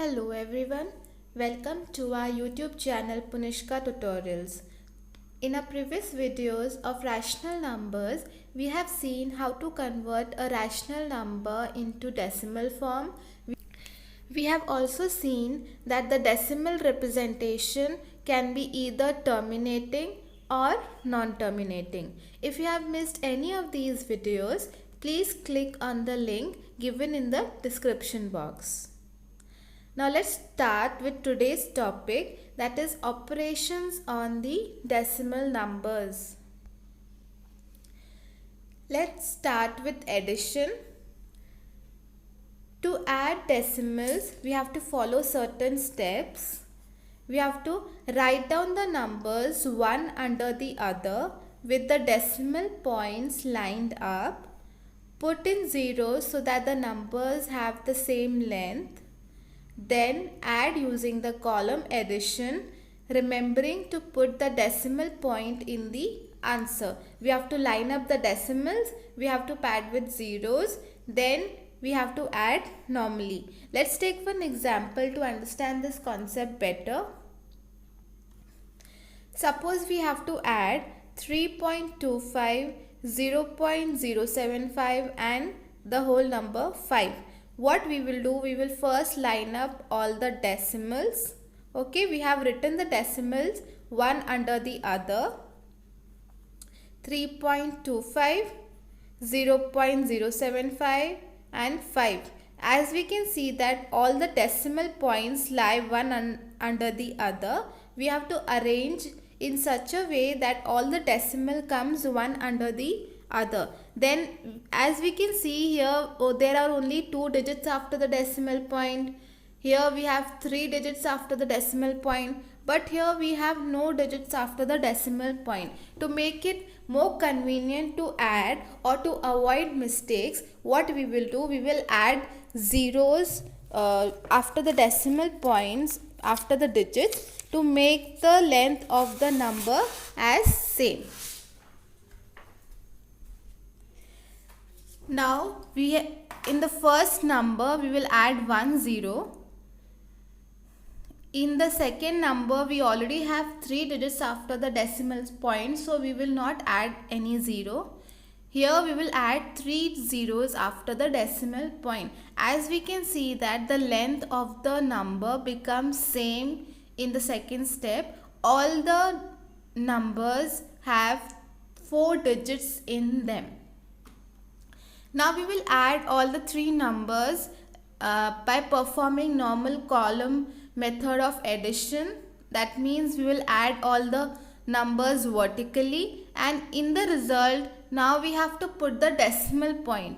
Hello everyone, welcome to our YouTube channel Punishka Tutorials. In our previous videos of rational numbers, we have seen how to convert a rational number into decimal form. We have also seen that the decimal representation can be either terminating or non-terminating. If you have missed any of these videos, please click on the link given in the description box. Now let's start with today's topic, that is operations on the decimal numbers. Let's start with addition. To add decimals, we have to follow certain steps. We have to write down the numbers one under the other with the decimal points lined up. Put in zeros so that the numbers have the same length. Then add using the column addition, remembering to put the decimal point in the answer. We have to line up the decimals, we have to pad with zeros, then we have to add normally. Let's take one example to understand this concept better. Suppose we have to add 3.25, 0.075 and the whole number 5. What we will do, we will first line up all the decimals. Okay, we have written the decimals one under the other. 3.25, 0.075 and 5. As we can see that all the decimal points lie one under the other, we have to arrange in such a way that all the decimal comes one under the other. Then as we can see here, there are only 2 digits after the decimal point. Here we have 3 digits after the decimal point, but here we have no digits after the decimal point. To make it more convenient to add or to avoid mistakes, what we will do, we will add zeros after the decimal points, after the digits, to make the length of the number as same. Now in the first number we will add 1 0. In the second number we already have 3 digits after the decimal point, so we will not add any 0. Here we will add 3 zeros after the decimal point. As we can see that the length of the number becomes same in the second step. All the numbers have 4 digits in them. Now we will add all the 3 numbers by performing normal column method of addition. That means we will add all the numbers vertically, and in the result now we have to put the decimal point.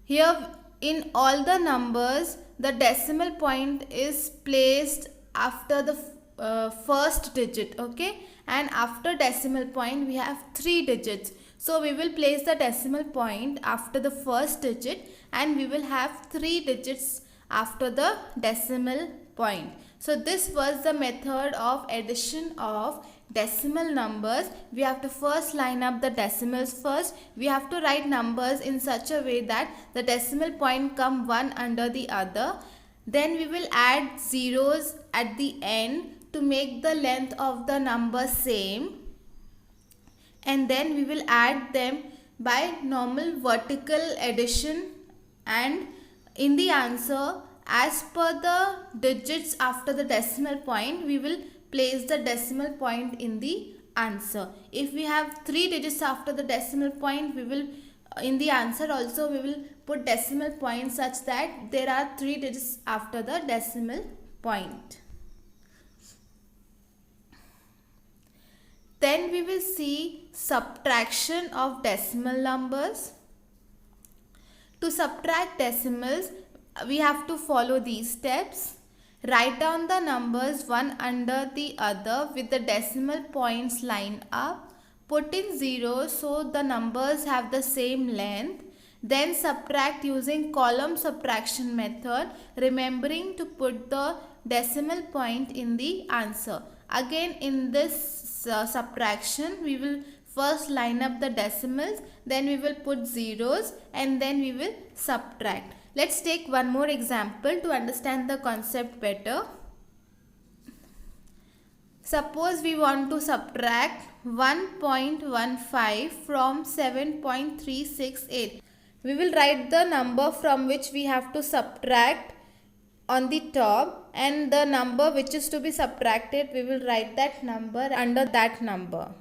Here in all the numbers the decimal point is placed after the first digit, okay, and after decimal point we have 3 digits. So we will place the decimal point after the first digit and we will have 3 digits after the decimal point. So this was the method of addition of decimal numbers. We have to first line up the decimals first. We have to write numbers in such a way that the decimal point come one under the other. Then we will add zeros at the end to make the length of the number same. And then we will add them by normal vertical addition, and in the answer, as per the digits after the decimal point, we will place the decimal point in the answer. If we have 3 digits after the decimal point, we will in the answer also we will put decimal point such that there are 3 digits after the decimal point. Then we will see subtraction of decimal numbers. To subtract decimals, we have to follow these steps. Write down the numbers one under the other with the decimal points lined up. Put in zeros so the numbers have the same length. Then subtract using column subtraction method, remembering to put the decimal point in the answer. Again in this subtraction we will first line up the decimals, then we will put zeros and then we will subtract. Let's take one more example to understand the concept better. Suppose we want to subtract 1.15 from 7.368. We will write the number from which we have to subtract on the top, and the number which is to be subtracted, we will write that number under that number.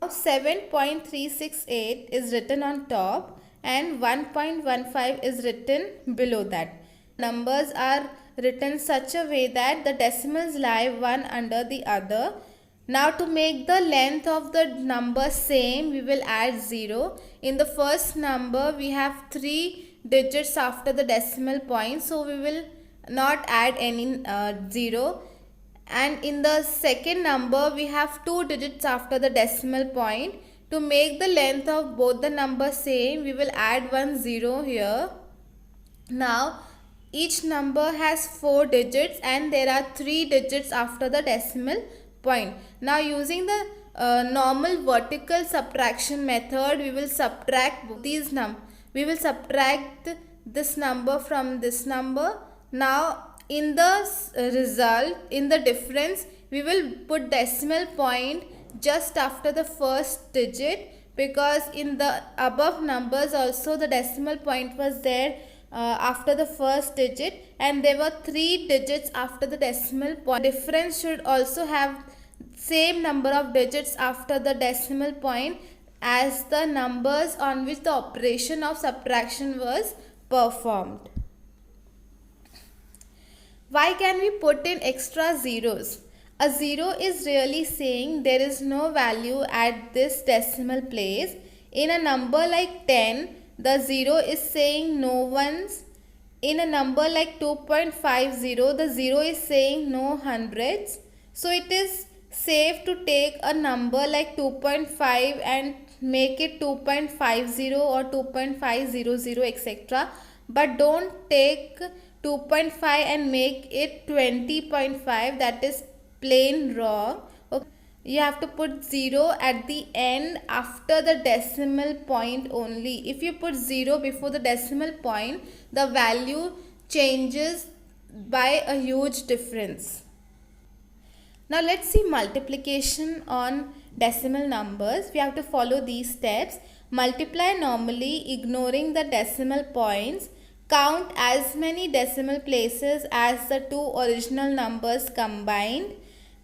Now 7.368 is written on top and 1.15 is written below that. Numbers are written such a way that the decimals lie one under the other. Now to make the length of the number same, we will add 0. In the first number, we have 3 digits after the decimal point, so we will not add any 0. And in the second number, we have 2 digits after the decimal point. To make the length of both the numbers same, we will add 1 0 here. Now each number has 4 digits and there are 3 digits after the decimal point. Now using the normal vertical subtraction method, we will subtract these we will subtract this number from this number. Now in the result, in the difference, we will put decimal point just after the first digit, because in the above numbers also the decimal point was there after the first digit, and there were 3 digits after the decimal point. Difference should also have same number of digits after the decimal point as the numbers on which the operation of subtraction was performed. Why can we put in extra zeros? A 0 is really saying there is no value at this decimal place. In a number like 10, the 0 is saying no ones. In a number like 2.50, the 0 is saying no hundreds. So it is safe to take a number like 2.5 and make it 2.50 or 2.500, etc. But don't take 2.5 and make it 20.5. That is plain wrong. Okay. You have to put 0 at the end after the decimal point only. If you put 0 before the decimal point, the value changes by a huge difference. Now let's see multiplication on decimal numbers. We have to follow these steps. Multiply normally, ignoring the decimal points. Count as many decimal places as the two original numbers combined.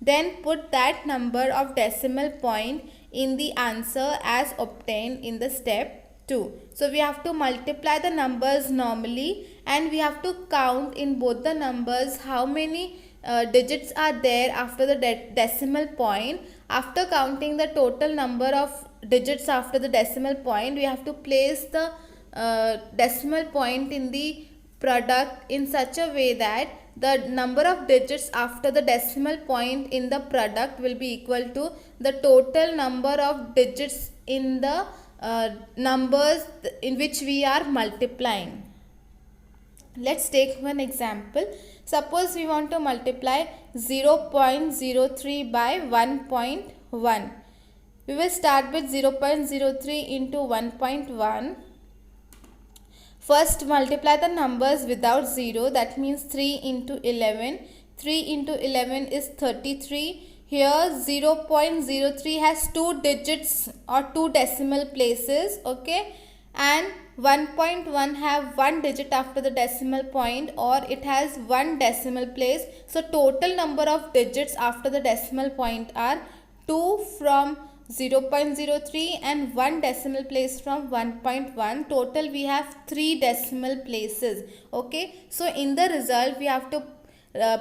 Then put that number of decimal point in the answer as obtained in the step 2. So we have to multiply the numbers normally, and we have to count in both the numbers how many digits are there after the decimal point. After counting the total number of digits after the decimal point, we have to place the decimal point in the product in such a way that the number of digits after the decimal point in the product will be equal to the total number of digits in the numbers in which we are multiplying. Let's take one example. Suppose we want to multiply 0.03 by 1.1. We will start with 0.03 into 1.1. First multiply the numbers without 0, that means 3 into 11. 3 into 11 is 33. Here 0.03 has 2 digits or 2 decimal places, okay, and 1.1 have 1 digit after the decimal point, or it has 1 decimal place. So total number of digits after the decimal point are 2 from 0.03 and 1 decimal place from 1.1. Total we have 3 decimal places. Okay, so in the result we have to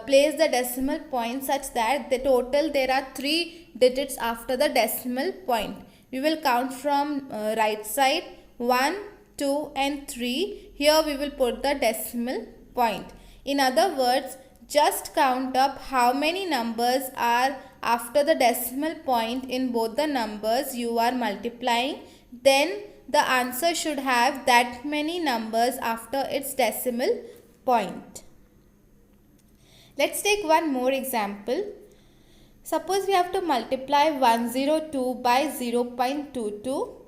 place the decimal point such that the total there are 3 digits after the decimal point. We will count from right side 1, 2 and 3. Here we will put the decimal point. In other words, just count up how many numbers are after the decimal point in both the numbers you are multiplying. Then the answer should have that many numbers after its decimal point. Let's take one more example. Suppose we have to multiply 102 by 0.22.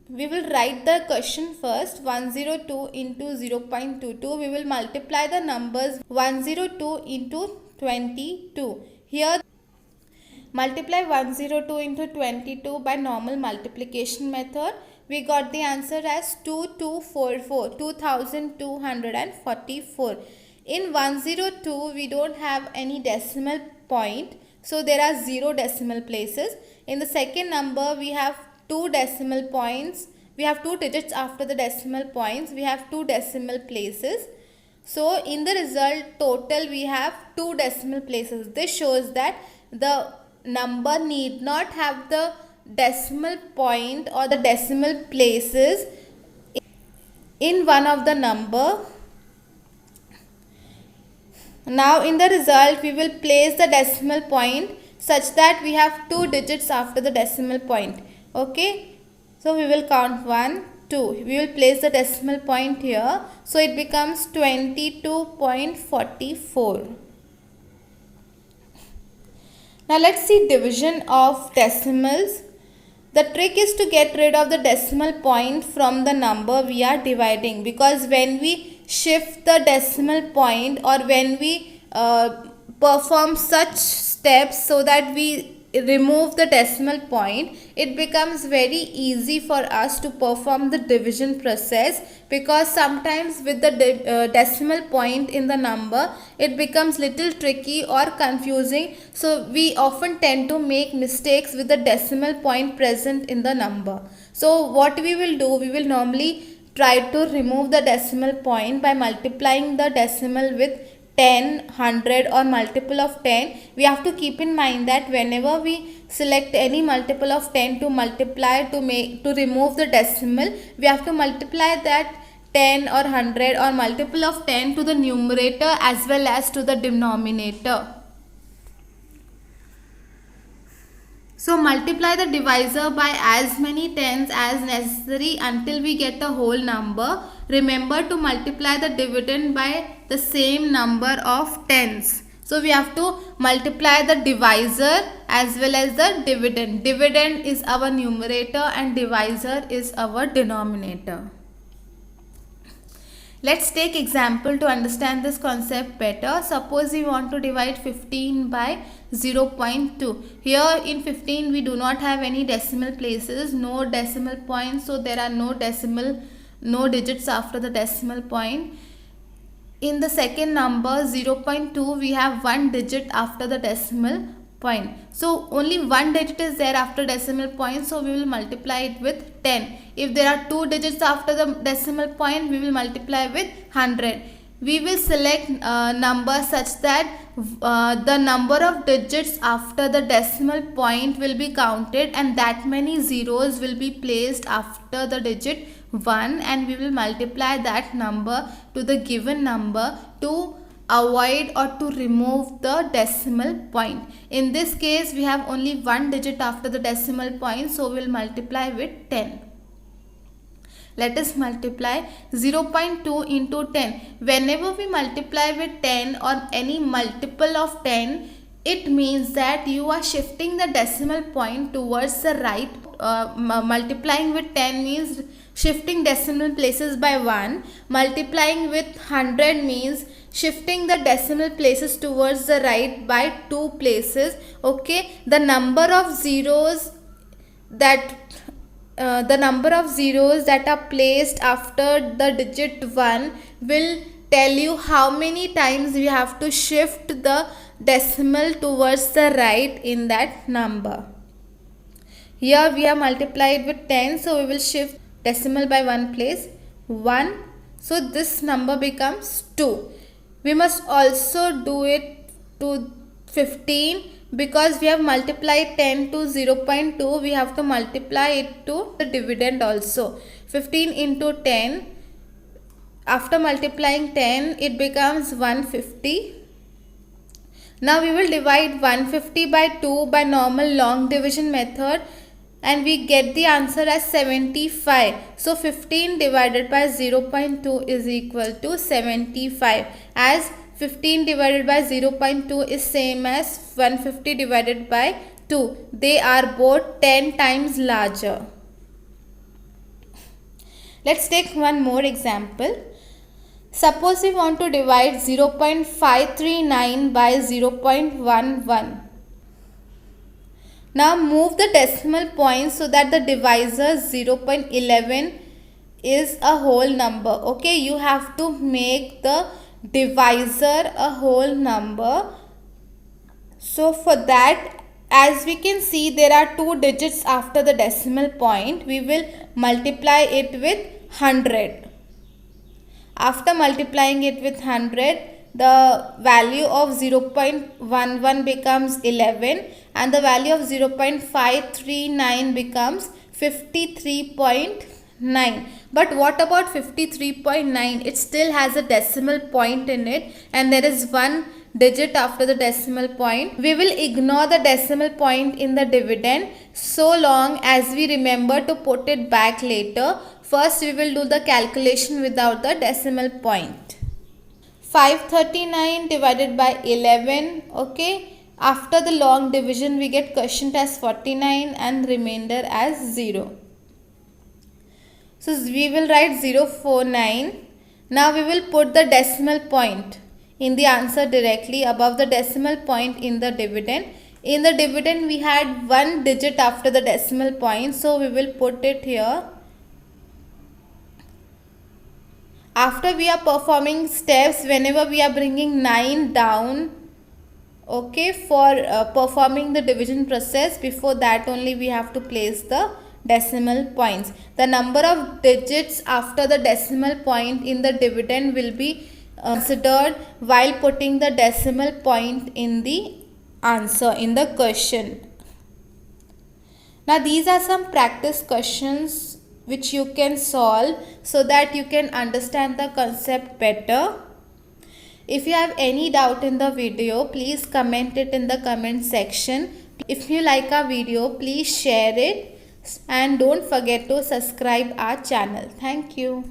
We will write the question first. 102 into 0.22. We will multiply the numbers 102 into 22. Here multiply 102 into 22 by normal multiplication method. We got the answer as 2244, 2244. In 102 we don't have any decimal point, so there are 0 decimal places. In the second number we have 2 decimal points. We have 2 digits after the decimal points. We have 2 decimal places. So in the result total we have 2 decimal places. This shows that the number need not have the decimal point or the decimal places in one of the number. Now in the result we will place the decimal point such that we have 2 digits after the decimal point. Okay, so we will count 1, 2. We will place the decimal point here, so it becomes 22.44. Now let's see division of decimals. The trick is to get rid of the decimal point from the number we are dividing, because when we shift the decimal point or when we perform such steps so that we remove the decimal point, it becomes very easy for us to perform the division process, because sometimes with the decimal point in the number it becomes little tricky or confusing, so we often tend to make mistakes with the decimal point present in the number. So what we will do, we will normally try to remove the decimal point by multiplying the decimal with 10, 100 or multiple of 10. We have to keep in mind that whenever we select any multiple of 10 to multiply to remove the decimal, we have to multiply that 10 or 100 or multiple of 10 to the numerator as well as to the denominator. So multiply the divisor by as many tens as necessary until we get a whole number. Remember to multiply the dividend by the same number of tens. So we have to multiply the divisor as well as the dividend. Dividend is our numerator and divisor is our denominator. Let's take example to understand this concept better. Suppose we want to divide 15 by 0.2. Here in 15 we do not have any decimal places, no decimal points, so there are no digits after the decimal point. In the second number 0.2 we have one digit after the decimal point. So only one digit is there after decimal point, so we will multiply it with 10. If there are 2 digits after the decimal point, we will multiply with 100. We will select number such that the number of digits after the decimal point will be counted and that many zeros will be placed after the digit 1, and we will multiply that number to the given number to avoid or to remove the decimal point. In this case we have only one digit after the decimal point, so we will multiply with 10. Let us multiply 0.2 into 10. Whenever we multiply with 10 or any multiple of 10, it means that you are shifting the decimal point towards the right. Multiplying with 10 means shifting decimal places by 1. Multiplying with 100 means shifting the decimal places towards the right by 2 places. Okay, the number of zeros that are placed after the digit 1 will tell you how many times we have to shift the decimal towards the right in that number. Here we have multiplied with 10, so we will shift decimal by 1 place, 1. So this number becomes 2. We must also do it to 15, because we have multiplied 10 to 0.2, we have to multiply it to the dividend also. 15 into 10, after multiplying 10, it becomes 150. Now we will divide 150 by 2 by normal long division method, and we get the answer as 75. So 15 divided by 0.2 is equal to 75, as 15 divided by 0.2 is same as 150 divided by 2. They are both 10 times larger. Let's take one more example. Suppose we want to divide 0.539 by 0.11. Now move the decimal point so that the divisor 0.11 is a whole number. Okay, you have to make the divisor a whole number. So for that, as we can see, there are 2 digits after the decimal point. We will multiply it with 100. After multiplying it with 100, the value of 0.11 becomes 11 and the value of 0.539 becomes 53.9. But what about 53.9? It still has a decimal point in it and there is 1 digit after the decimal point. We will ignore the decimal point in the dividend so long as we remember to put it back later. First we will do the calculation without the decimal point. 539 divided by 11. Okay, after the long division we get quotient as 49 and remainder as 0. So we will write 049. Now we will put the decimal point in the answer directly above the decimal point in the dividend. In the dividend we had 1 digit after the decimal point, so we will put it here. After we are performing steps, whenever we are bringing 9 down, okay, for performing the division process, before that only we have to place the decimal points. The number of digits after the decimal point in the dividend will be considered while putting the decimal point in the answer in the question. Now these are some practice questions which you can solve so that you can understand the concept better. If you have any doubt in the video, please comment it in the comment section. If you like our video, please share it and don't forget to subscribe our channel. Thank you.